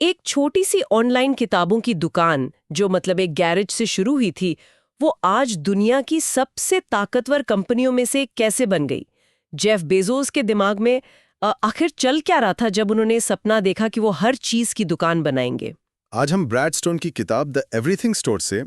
एक छोटी सी ऑनलाइन किताबों की दुकान जो मतलब एक गैरेज से शुरू हुई थी, वो आज दुनिया की सबसे ताकतवर कंपनियों में से कैसे बन गई। जेफ बेजोस के दिमाग में आखिर चल क्या रहा था जब उन्होंने सपना देखा कि वो हर चीज की दुकान बनाएंगे। आज हम ब्रैड स्टोन की किताब द एवरीथिंग स्टोर से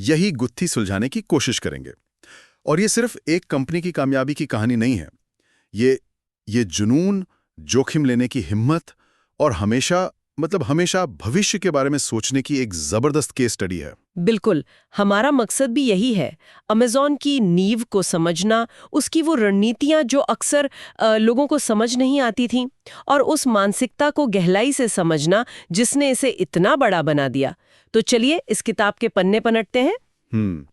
यही गुत्थी सुलझाने की कोशिश करेंगे। और ये सिर्फ एक कंपनी की कामयाबी की कहानी नहीं है। ये जुनून, जोखिम लेने की हिम्मत और हमेशा भविष्य के बारे में सोचने की एक जबरदस्त केस स्टडी है। बिल्कुल, हमारा मकसद भी यही है, अमेज़न की नींव को समझना, उसकी वो रणनीतियां जो अक्सर लोगों को समझ नहीं आती थीं, और उस मानसिकता को गहराई से समझना जिसने इसे इतना बड़ा बना दिया। तो चलिए इस किताब के पन्ने पलटते हैं।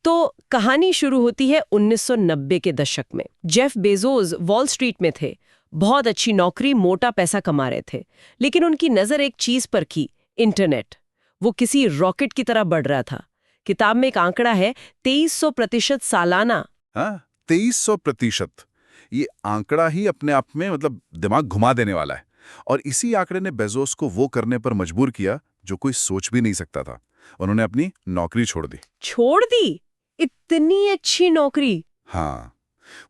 तो कहानी शुरू होती है 1990 के दशक में। जेफ बेजोस वॉल स्ट्रीट में थे, बहुत अच्छी नौकरी, मोटा पैसा कमा रहे थे, लेकिन उनकी नजर एक चीज पर की, इंटरनेट। वो किसी रॉकेट की तरह बढ़ रहा था। किताब में एक आंकड़ा है, 2300% सालाना। 2300%। ये आंकड़ा ही अपने आप में दिमाग घुमा देने वाला है। और इसी आंकड़े ने बेजोस को वो करने पर मजबूर किया जो कोई सोच भी नहीं सकता था। उन्होंने अपनी नौकरी छोड़ दी। छोड़ दी? इतनी अच्छी नौकरी? हाँ,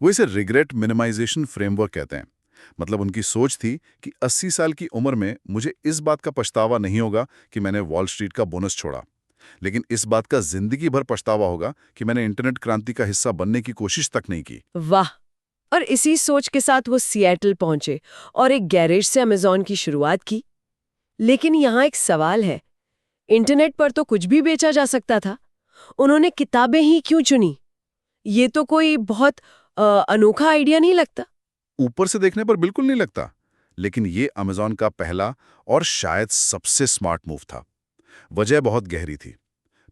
वो इसे रिग्रेट मिनिमाइजेशन फ्रेमवर्क कहते हैं। उनकी सोच थी कि 80 साल की उम्र में मुझे इस बात का पछतावा नहीं होगा कि मैंने वॉल स्ट्रीट का बोनस छोड़ा, लेकिन इस बात का जिंदगी भर पछतावा होगा कि मैंने इंटरनेट क्रांति का हिस्सा बनने की कोशिश तक नहीं की। वाह! और इसी सोच के साथ वो सिएटल पहुंचे और एक गैरेज से अमेज़न की शुरुआत की। लेकिन यहाँ एक सवाल है, इंटरनेट पर तो कुछ भी बेचा जा सकता था, उन्होंने किताबें ही क्यों चुनी? ये तो कोई बहुत अनोखा आइडिया नहीं लगता? ऊपर से देखने पर बिल्कुल नहीं लगता, लेकिन ये अमेज़न का पहला और शायद सबसे स्मार्ट मूव था। वजह बहुत गहरी थी।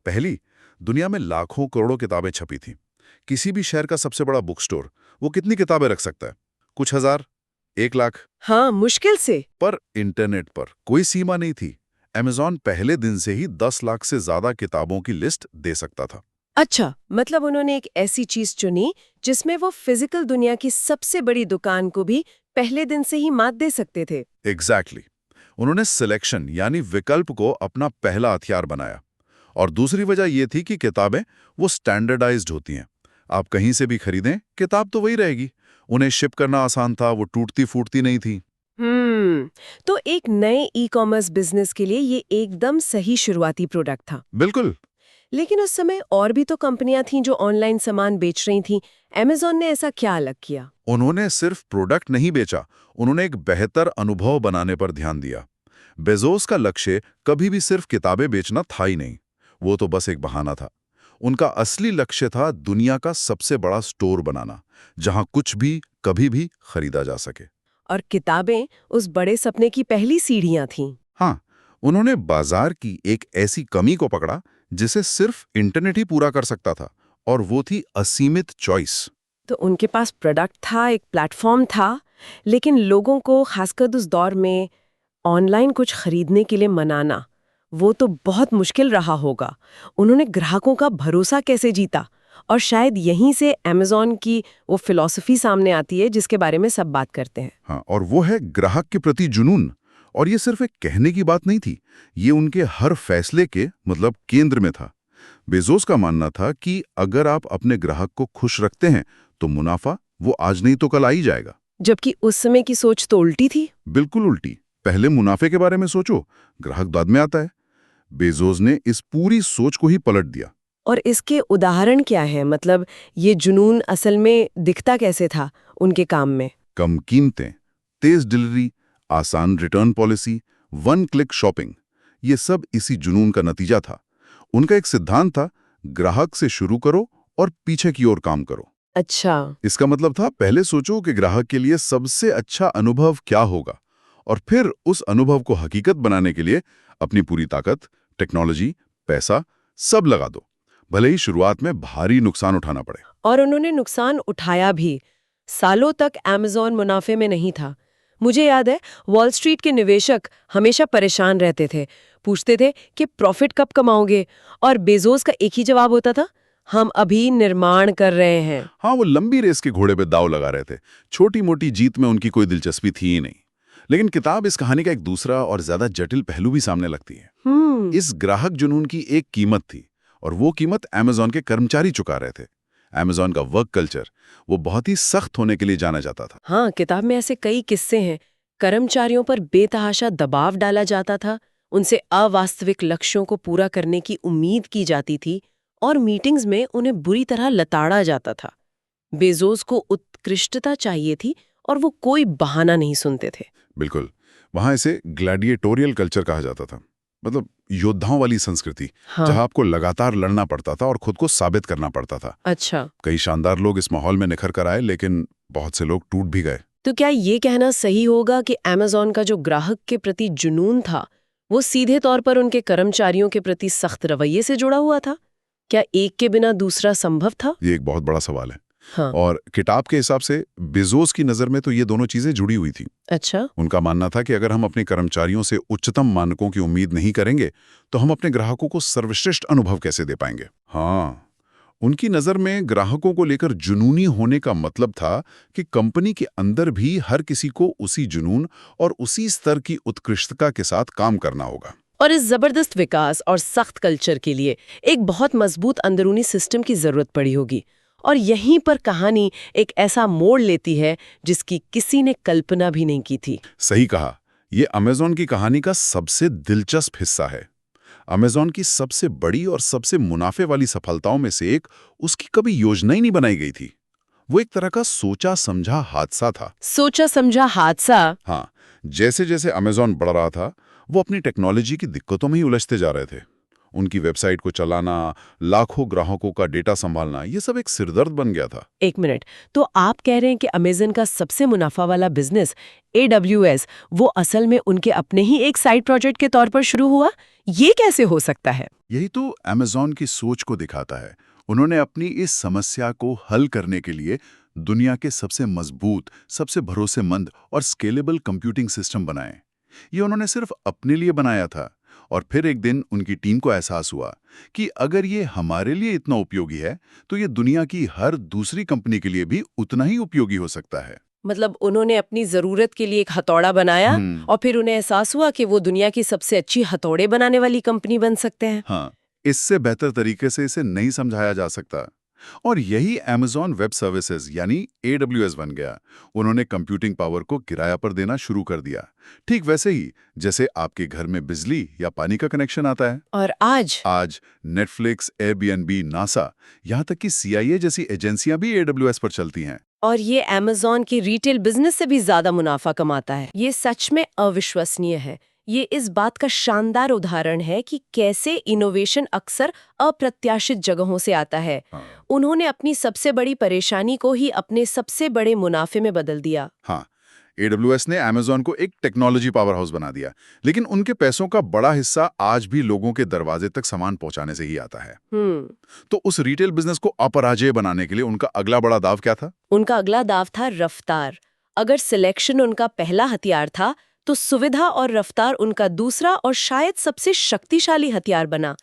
पहली, दुनिया में लाखों करोड़ों किताबें छपी थीं। किसी भी शहर का सबसे बड़ा बुक स्टोर वो कितनी किताबें रख सकता है? कुछ हजार, 1 लाख? हाँ, मुश्किल से। पर इंटरनेट पर कोई सीमा नहीं थी। अमेज़न पहले दिन से ही 10 लाख से ज्यादा किताबों की लिस्ट दे सकता था। अच्छा, मतलब उन्होंने एक ऐसी चीज चुनी जिसमें वो फिजिकल दुनिया की सबसे बड़ी दुकान को भी पहले दिन से ही मात दे सकते थे। एग्जैक्टली। उन्होंने सिलेक्शन यानी विकल्प को अपना पहला हथियार बनाया। और दूसरी वजह यह थी कि किताबें वो स्टैंडर्डाइज्ड होती हैं। आप कहीं से भी खरीदें, किताब तो वही रहेगी। उन्हें शिप करना आसान था, वो टूटती फूटती नहीं थी। तो एक नए ई कॉमर्स बिजनेस के लिए ये एकदम सही शुरुआती प्रोडक्ट था। बिल्कुल। लेकिन उस समय और भी तो कंपनियां थीं जो ऑनलाइन सामान बेच रही थीं। अमेज़न ने ऐसा क्या अलग किया? उन्होंने सिर्फ प्रोडक्ट नहीं बेचा, उन्होंने एक बेहतर अनुभव बनाने पर ध्यान दिया। बेजोस का लक्ष्य कभी भी सिर्फ किताबें बेचना था ही नहीं, वो तो बस एक बहाना था। उनका असली लक्ष्य था दुनिया का सबसे बड़ा स्टोर बनाना, जहां कुछ भी कभी भी खरीदा जा सके। और किताबें उस बड़े सपने की पहली सीढ़ियां थीं। हाँ, उन्होंने बाजार की एक ऐसी कमी को पकड़ा जिसे सिर्फ इंटरनेट ही पूरा कर सकता था, और वो थी असीमित चॉइस। तो उनके पास प्रोडक्ट था, एक प्लेटफॉर्म था, लेकिन लोगों को खासकर उस दौर में ऑनलाइन कुछ खरीदने के लिए मनाना, वो तो बहुत मुश्किल रहा होगा। उन्होंने ग्राहकों का भरोसा कैसे जीता? और शायद यहीं से अमेज़न की वो फिलॉसफी सामने आती है जिसके बारे में सब बात करते हैं। हाँ, और वो है ग्राहक के प्रति जुनून। और ये सिर्फ एक कहने की बात नहीं थी, ये उनके हर फैसले के केंद्र में था। बेजोस का मानना था कि अगर आप अपने ग्राहक को खुश रखते हैं तो मुनाफा वो आज नहीं तो कल आ ही जाएगा। जबकि उस समय की सोच तो उल्टी थी। बिल्कुल उल्टी। पहले मुनाफे के बारे में सोचो, ग्राहक बाद में आता है। बेजोस ने इस पूरी सोच को ही पलट दिया। और इसके उदाहरण क्या है? मतलब ये जुनून असल में दिखता कैसे था उनके काम में? कम कीमतें, तेज डिलीवरी, आसान रिटर्न पॉलिसी, 1 क्लिक शॉपिंग, ये सब इसी जुनून का नतीजा था। उनका एक सिद्धांत था, ग्राहक से शुरू करो और पीछे की ओर काम करो। अच्छा। इसका मतलब था, पहले सोचो कि ग्राहक के लिए सबसे अच्छा अनुभव क्या होगा, और फिर उस अनुभव को हकीकत बनाने के लिए अपनी पूरी ताकत, टेक्नोलॉजी, पैसा सब लगा दो, भले ही शुरुआत में भारी नुकसान उठाना पड़े। और उन्होंने नुकसान उठाया भी। सालों तक अमेज़न मुनाफे में नहीं था। मुझे याद है, वॉल स्ट्रीट के निवेशक हमेशा परेशान रहते थे, पूछते थे कि प्रॉफिट कब कमाओगे, और बेजोस का एक ही जवाब होता था, हम अभी निर्माण कर रहे हैं। हाँ, वो लंबी रेस के घोड़े पे दाव लगा रहे थे। छोटी मोटी जीत में उनकी कोई दिलचस्पी थी ही नहीं। लेकिन किताब इस कहानी का एक दूसरा और ज्यादा जटिल पहलू भी सामने लगती है। इस ग्राहक जुनून की एक कीमत थी, और वो कीमत अमेज़न के कर्मचारी चुका रहे थे। अमेज़न का वर्क कल्चर वो बहुत ही सख्त होने के लिए जाना जाता था। हाँ, किताब में ऐसे कई किस्से हैं। कर्मचारियों पर बेतहाशा दबाव डाला जाता था, उनसे अवास्तविक लक्ष्यों को पूरा करने की उम्मीद की जाती थी और मीटिंग्स में उन्हें बुरी तरह लताड़ा जाता था। बेजोस को उत्कृष्टता चाहिए थी और वो कोई बहाना नहीं सुनते थे। बिल्कुल, वहां इसे ग्लैडिएटोरियल कल्चर कहा जाता था, मतलब योद्धाओं वाली संस्कृति, हाँ। जहां आपको लगातार लड़ना पड़ता था और खुद को साबित करना पड़ता था। अच्छा, कई शानदार लोग इस माहौल में निखर कर आए, लेकिन बहुत से लोग टूट भी गए। तो क्या ये कहना सही होगा कि अमेज़न का जो ग्राहक के प्रति जुनून था, वो सीधे तौर पर उनके कर्मचारियों के प्रति सख्त रवैये से जुड़ा हुआ था? क्या एक के बिना दूसरा संभव था? ये एक बहुत बड़ा सवाल है। हाँ। और किताब के हिसाब से बेजोस की नज़र में तो ये दोनों चीज़ें जुड़ी हुई थी। अच्छा। उनका मानना था कि अगर हम अपने कर्मचारियों से उच्चतम मानकों की उम्मीद नहीं करेंगे, तो हम अपने ग्राहकों को सर्वश्रेष्ठ अनुभव कैसे दे पाएंगे। हाँ, उनकी नज़र में ग्राहकों को लेकर जुनूनी होने का मतलब था कि कंपनी के अंदर भी हर किसी को उसी जुनून और उसी स्तर की उत्कृष्टता के साथ काम करना होगा। और इस जबरदस्त विकास और सख्त कल्चर के लिए एक बहुत मजबूत अंदरूनी सिस्टम की जरूरत पड़ी होगी। और यहीं पर कहानी एक ऐसा मोड़ लेती है जिसकी किसी ने कल्पना भी नहीं की थी। सही कहा, ये अमेज़न की कहानी का सबसे दिलचस्प हिस्सा है। अमेज़न की सबसे बड़ी और सबसे मुनाफे वाली सफलताओं में से एक उसकी कभी योजना ही नहीं बनाई गई थी। वो एक तरह का सोचा समझा हादसा था। सोचा समझा हादसा। हाँ, जैसे जैसे अमेज़न बढ़ रहा था, वो अपनी टेक्नोलॉजी की दिक्कतों में ही उलझते जा रहे थे। उनकी वेबसाइट को चलाना, लाखों ग्राहकों का डेटा संभालना, ये सब एक सिरदर्द बन गया था। एक मिनट, तो आप कह रहे हैं कि अमेज़न का सबसे मुनाफा वाला बिजनेस AWS वो असल में उनके अपने ही एक साइड प्रोजेक्ट के तौर पर शुरू हुआ? ये कैसे हो सकता है? यही तो अमेज़न की सोच को दिखाता है। उन्होंने अपनी इस समस्या को हल करने के लिए दुनिया के सबसे मजबूत, सबसे भरोसेमंद और स्केलेबल कंप्यूटिंग सिस्टम बनाए। ये उन्होंने सिर्फ अपने लिए बनाया था, और फिर एक दिन उनकी टीम को एहसास हुआ कि अगर ये हमारे लिए इतना उपयोगी है, तो ये दुनिया की हर दूसरी कंपनी के लिए भी उतना ही उपयोगी हो सकता है। मतलब उन्होंने अपनी जरूरत के लिए एक हथौड़ा बनाया और फिर उन्हें एहसास हुआ कि वो दुनिया की सबसे अच्छी हथौड़े बनाने वाली कंपनी बन सकते हैं। हाँ, इससे बेहतर तरीके से इसे नहीं समझाया जा सकता। और यही Amazon वेब सर्विसेज यानी AWS बन गया। उन्होंने कंप्यूटिंग पावर को किराया पर देना शुरू कर दिया, ठीक वैसे ही जैसे आपके घर में बिजली या पानी का कनेक्शन आता है। और आज नेटफ्लिक्स, Airbnb, नासा, यहाँ तक कि CIA जैसी एजेंसियां भी AWS पर चलती हैं। और ये अमेज़न की रिटेल बिजनेस से भी ज्यादा मुनाफा कमाता है। ये सच में अविश्वसनीय है। ये इस बात का शानदार उदाहरण है कि कैसे इनोवेशन अक्सर अप्रत्याशित जगहों से आता है। उन्होंने अपनी सबसे बड़ी परेशानी को ही अपने सबसे बड़े मुनाफे में बदल दिया। हाँ, AWS ने Amazon को एक टेक्नोलॉजी पावर हाउस बना दिया, लेकिन उनके पैसों का बड़ा हिस्सा आज भी लोगों के दरवाजे तक सामान पहुंचाने से ही आता है। तो उस रिटेल बिजनेस को अपराजेय बनाने के लिए उनका अगला बड़ा दाव क्या था? उनका अगला दाव था रफ्तार। अगर सिलेक्शन उनका पहला हथियार था, तो सुविधा और रफ्तार उनका दूसरा और शायद सबसे शक्तिशाली हथियार बना।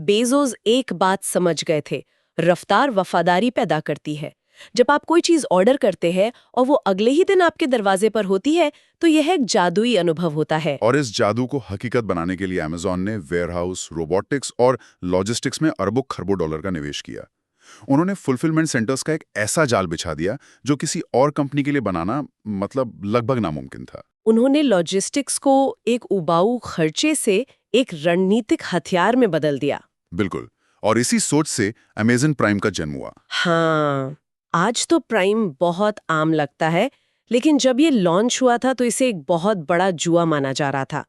बेजोस एक बात समझ गए थे, रफ्तार वफादारी पैदा करती है। जब आप कोई चीज ऑर्डर करते हैं और वो अगले ही दिन आपके दरवाजे पर होती है, तो यह एक जादुई अनुभव होता है। और इस जादू को हकीकत बनाने के लिए Amazon ने वेयरहाउस, रोबोटिक्स और लॉजिस्टिक्स में अरबों खरबों डॉलर का निवेश किया। उन्होंने फुलफिलमेंट सेंटर्स का एक ऐसा जाल बिछा दिया जो किसी और कंपनी के लिए बनाना मतलब लगभग नामुमकिन था। उन्होंने लॉजिस्टिक्स को एक उबाऊ खर्चे से एक रणनीतिक हथियार में बदल दिया। बिल्कुल, और इसी सोच से Amazon प्राइम का जन्म हुआ। हाँ, आज तो प्राइम बहुत आम लगता है, लेकिन जब ये लॉन्च हुआ था तो इसे एक बहुत बड़ा जुआ माना जा रहा था।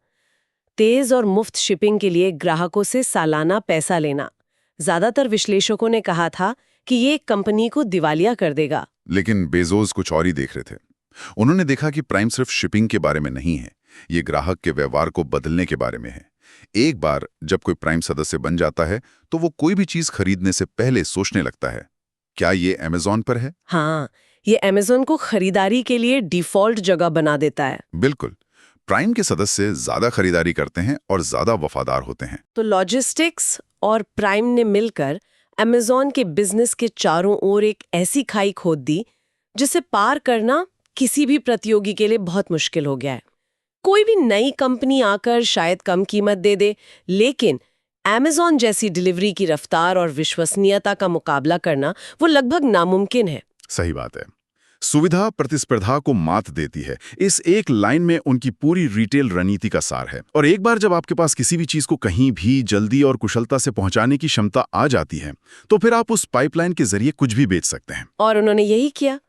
तेज और मुफ्त शिपिंग के लिए ग्राहकों से सालाना पैसा लेना। ज्यादातर विश्लेषकों ने कहा था कि ये कंपनी को दिवालिया कर देगा। लेकिन बेजोस कुछ और ही देख रहे थे। उन्होंने देखा कि प्राइम सिर्फ शिपिंग के बारे में नहीं है, ये ग्राहक के व्यवहार को बदलने के बारे में है। एक बार जब कोई प्राइम सदस्य बन जाता है, तो वो कोई भी चीज खरीदने से पहले सोचने लगता है, क्या ये Amazon पर है? हाँ, ये Amazon को खरीदारी के लिए डिफॉल्ट जगह बना देता है। बिल्कुल, प्राइम के सदस्य ज्यादा खरीदारी करते हैं और ज्यादा वफादार होते हैं। तो लॉजिस्टिक्स और प्राइम ने मिलकर Amazon के बिजनेस के चारों ओर एक ऐसी खाई खोद दी जिसे पार करना किसी भी प्रतियोगी के लिए बहुत मुश्किल हो गया है। कोई भी नई कंपनी आकर शायद कम कीमत दे दे, लेकिन Amazon जैसी डिलीवरी की रफ्तार और विश्वसनीयता का मुकाबला करना वो लगभग नामुमकिन है। सही बात है। सुविधा प्रतिस्पर्धा को मात देती है। इस एक लाइन में उनकी पूरी रिटेल रणनीति का सार है। और एक बार जब आपके पास किसी भी चीज को कहीं भी जल्दी और कुशलता से पहुंचाने की क्षमता आ जाती है, तो फिर आप उस पाइपलाइन के जरिए कुछ भी बेच सकते हैं। और उन्होंने यही किया।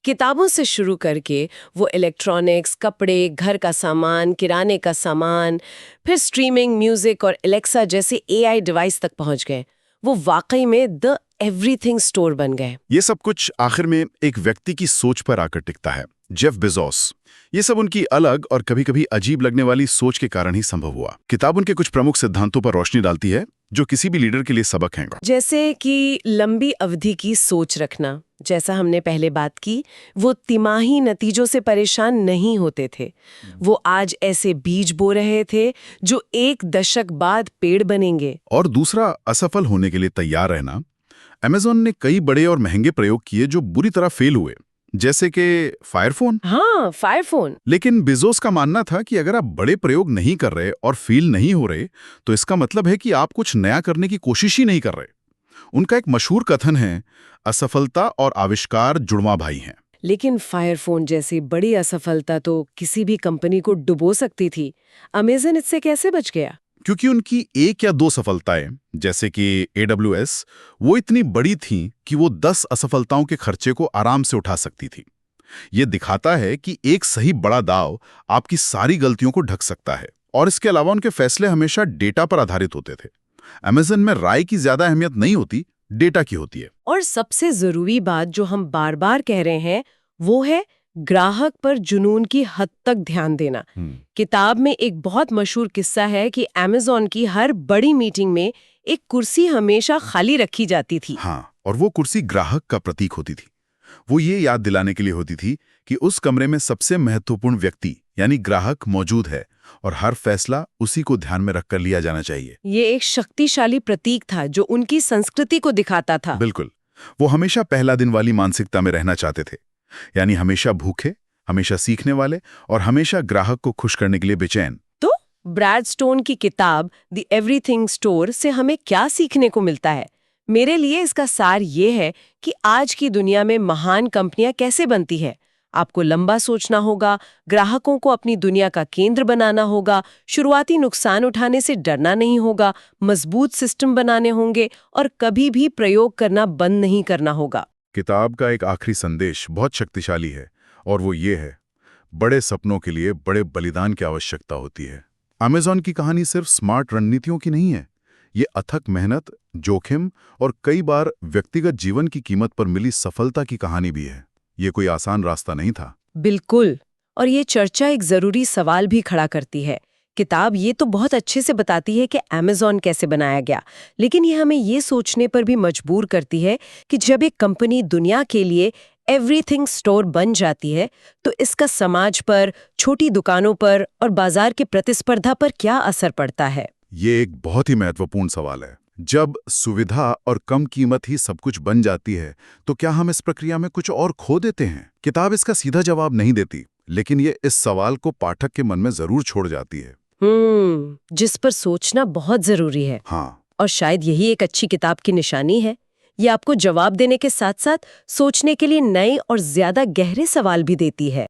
किताबों से शुरू करके वो इलेक्ट्रॉनिक्स, कपड़े, घर का सामान, किराने का सामान, फिर स्ट्रीमिंग, म्यूजिक और एलेक्सा जैसे AI डिवाइस तक पहुंच गए। वो वाकई में द एवरीथिंग स्टोर बन गए। ये सब कुछ आखिर में एक व्यक्ति की सोच पर आकर टिकता है, जेफ बेजोस। ये सब उनकी अलग और कभी-कभी अजीब लगने वाली सोच के कारण ही संभव हुआ। किताब उनके कुछ प्रमुख सिद्धांतों पर रोशनी डालती है जो किसी भी लीडर के लिए सबक हैं। जैसे कि लंबी अवधि की सोच रखना, जैसा हमने पहले बात की, वो तिमाही नतीजों से परेशान नहीं होते थे। वो आज ऐसे बीज बो रहे थे जो 1 दशक बाद पेड़ बनेंगे। और दूसरा, असफल होने के लिए तैयार रहना। Amazon ने कई बड़े और महंगे प्रयोग किए जो बुरी तरह फेल हुए, जैसे कि फायरफोन। हाँ, फायरफोन। लेकिन बेजोस का मानना था कि अगर आप बड़े प्रयोग नहीं कर रहे और फेल नहीं हो रहे, तो इसका मतलब है कि आप कुछ नया करने की कोशिश ही नहीं कर रहे। उनका एक मशहूर कथन है, असफलता और आविष्कार जुड़वा भाई हैं। लेकिन फायरफोन जैसी बड़ी असफलता तो किसी भी कंपनी को डुबो सकती थी। Amazon इससे कैसे बच गया? क्योंकि उनकी 1 या 2 सफलताएं, जैसे कि AWS, वो इतनी बड़ी थीं कि वो 10 असफलताओं के खर्चे को आराम से उठा सकती थी। ये दिखाता है कि एक सही बड़ा दाव आपकी सारी गलतियों को ढक सकता है। और इसके अलावा उनके फैसले हमेशा डेटा पर आधारित होते थे। Amazon में राय की ज्यादा अहमियत नहीं होती, डेटा की होती है। और सबसे जरूरी बात जो हम बार बार कह रहे हैं, वो है ग्राहक पर जुनून की हद तक ध्यान देना। किताब में एक बहुत मशहूर किस्सा है कि Amazon की हर बड़ी मीटिंग में एक कुर्सी हमेशा खाली रखी जाती थी। हाँ, और वो कुर्सी ग्राहक का प्रतीक होती थी। वो ये याद दिलाने के लिए होती थी कि उस कमरे में सबसे महत्वपूर्ण व्यक्ति यानी ग्राहक मौजूद है और हर फैसला उसी को ध्यान में रखकर लिया जाना चाहिए। ये एक शक्तिशाली प्रतीक था जो उनकी संस्कृति को दिखाता था। बिल्कुल। वो हमेशा पहला दिन वाली मानसिकता में रहना चाहते थे, यानी हमेशा भूखे, हमेशा सीखने वाले और हमेशा ग्राहक को खुश करने के लिए बेचैन। तो ब्रैड स्टोन की किताब द एवरीथिंग स्टोर से हमें क्या सीखने को मिलता है? मेरे लिए इसका सार ये है कि आज की दुनिया में महान कंपनियां कैसे बनती है। आपको लंबा सोचना होगा, ग्राहकों को अपनी दुनिया का केंद्र बनाना होगा, शुरुआती नुकसान उठाने से डरना नहीं होगा, मजबूत सिस्टम बनाने होंगे और कभी भी प्रयोग करना बंद नहीं करना होगा। किताब का एक आखिरी संदेश बहुत शक्तिशाली है और वो ये है, बड़े सपनों के लिए बड़े बलिदान की आवश्यकता होती है। Amazon की कहानी सिर्फ स्मार्ट रणनीतियों की नहीं है, ये अथक मेहनत, जोखिम और कई बार व्यक्तिगत जीवन की कीमत पर मिली सफलता की कहानी भी है। ये कोई आसान रास्ता नहीं था। बिल्कुल। और ये चर्चा एक जरूरी सवाल भी खड़ा करती है। किताब ये तो बहुत अच्छे से बताती है कि Amazon कैसे बनाया गया, लेकिन ये हमें ये सोचने पर भी मजबूर करती है कि जब एक कंपनी दुनिया के लिए एवरीथिंग स्टोर बन जाती है, तो इसका समाज पर, छोटी दुकानों पर और बाजार की प्रतिस्पर्धा पर क्या असर पड़ता है। ये एक बहुत ही महत्वपूर्ण सवाल है। जब सुविधा और कम कीमत ही सब कुछ बन जाती है, तो क्या हम इस प्रक्रिया में कुछ और खो देते हैं? किताब इसका सीधा जवाब नहीं देती, लेकिन ये इस सवाल को पाठक के मन में जरूर छोड़ जाती है। जिस पर सोचना बहुत जरूरी है। हाँ, और शायद यही एक अच्छी किताब की निशानी है। ये आपको जवाब देने के साथ साथ सोचने के लिए नए और ज्यादा गहरे सवाल भी देती है।